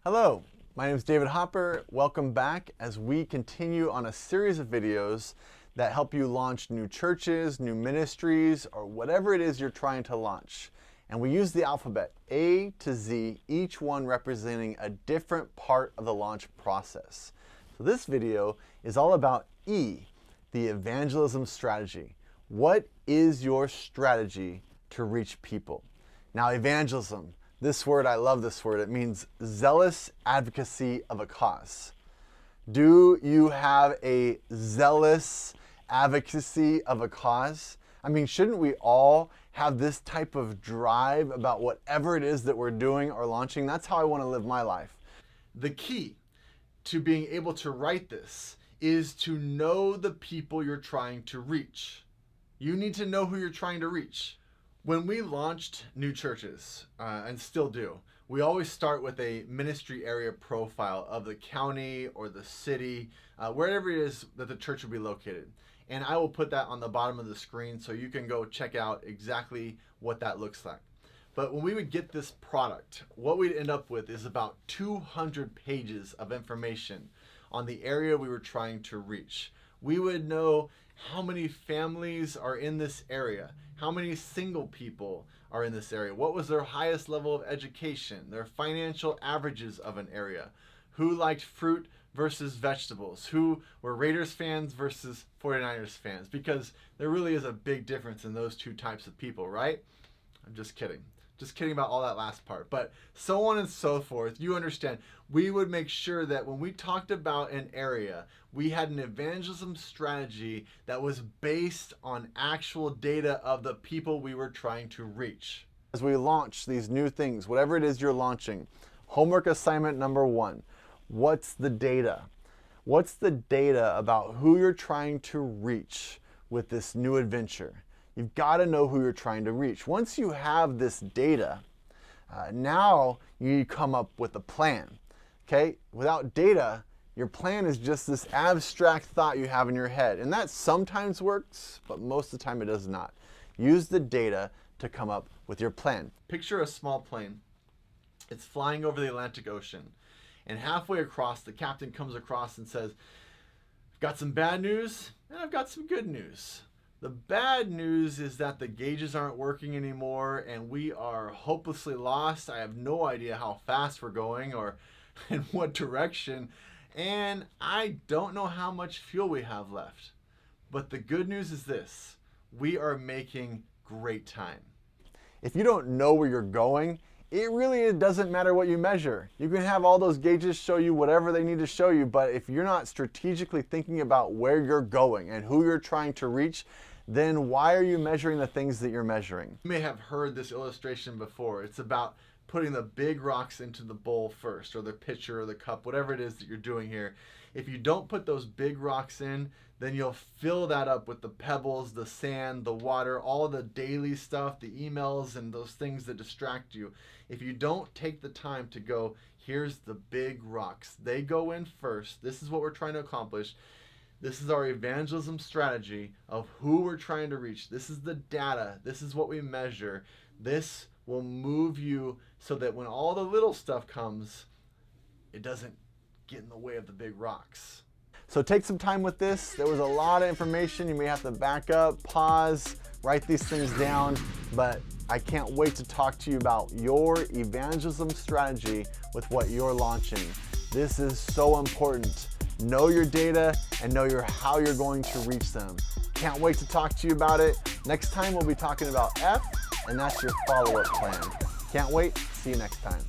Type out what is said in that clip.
Hello, my name is David Hopper. Welcome back as we continue on a series of videos that help you launch new churches, new ministries, or whatever it is you're trying to launch. And we use the alphabet A to Z, each one representing a different part of the launch process. So this video is all about E, the evangelism strategy. What is your strategy to reach people? Now, evangelism, this word, I love this word. It means zealous advocacy of a cause. Do you have a zealous advocacy of a cause? I mean, shouldn't we all have this type of drive about whatever it is that we're doing or launching? That's how I want to live my life. The key to being able to write this is to know the people you're trying to reach. You need to know who you're trying to reach. When we launched new churches, and still do, we always start with a ministry area profile of the county or the city, wherever it is that the church will be located. And I will put that on the bottom of the screen so you can go check out exactly what that looks like. But when we would get this product, what we'd end up with is about 200 pages of information on the area we were trying to reach. We would know how many families are in this area, how many single people are in this area, what was their highest level of education, their financial averages of an area, who liked fruit versus vegetables, who were Raiders fans versus 49ers fans, because there really is a big difference in those two types of people, right? I'm just kidding. Just kidding about all that last part. But so on and so forth, you understand. We would make sure that when we talked about an area, we had an evangelism strategy that was based on actual data of the people we were trying to reach. As we launch these new things, whatever it is you're launching, homework assignment number 1, what's the data? What's the data about who you're trying to reach with this new adventure? You've got to know who you're trying to reach. Once you have this data, now you come up with a plan. Okay? Without data, your plan is just this abstract thought you have in your head. And that sometimes works, but most of the time it does not. Use the data to come up with your plan. Picture a small plane. It's flying over the Atlantic Ocean. And halfway across, the captain comes across and says, I've got some bad news, and I've got some good news. The bad news is that the gauges aren't working anymore and we are hopelessly lost. I have no idea how fast we're going or in what direction, and I don't know how much fuel we have left. But the good news is this: we are making great time. If you don't know where you're going, it really doesn't matter what you measure. You can have all those gauges show you whatever they need to show you, but if you're not strategically thinking about where you're going and who you're trying to reach, then why are you measuring the things that you're measuring? You may have heard this illustration before. It's about putting the big rocks into the bowl first, or the pitcher or the cup, whatever it is that you're doing here. If you don't put those big rocks in, then you'll fill that up with the pebbles, the sand, the water, all the daily stuff, the emails, and those things that distract you. If you don't take the time to go, here's the big rocks. They go in first. This is what we're trying to accomplish. This is our evangelism strategy of who we're trying to reach. This is the data. This is what we measure. This will move you so that when all the little stuff comes, it doesn't get in the way of the big rocks. So take some time with this. There was a lot of information. You may have to back up, pause, write these things down, but I can't wait to talk to you about your evangelism strategy with what you're launching. This is so important. Know your data and know how you're going to reach them. Can't wait to talk to you about it. Next time we'll be talking about F, and that's your follow-up plan. Can't wait. See you next time.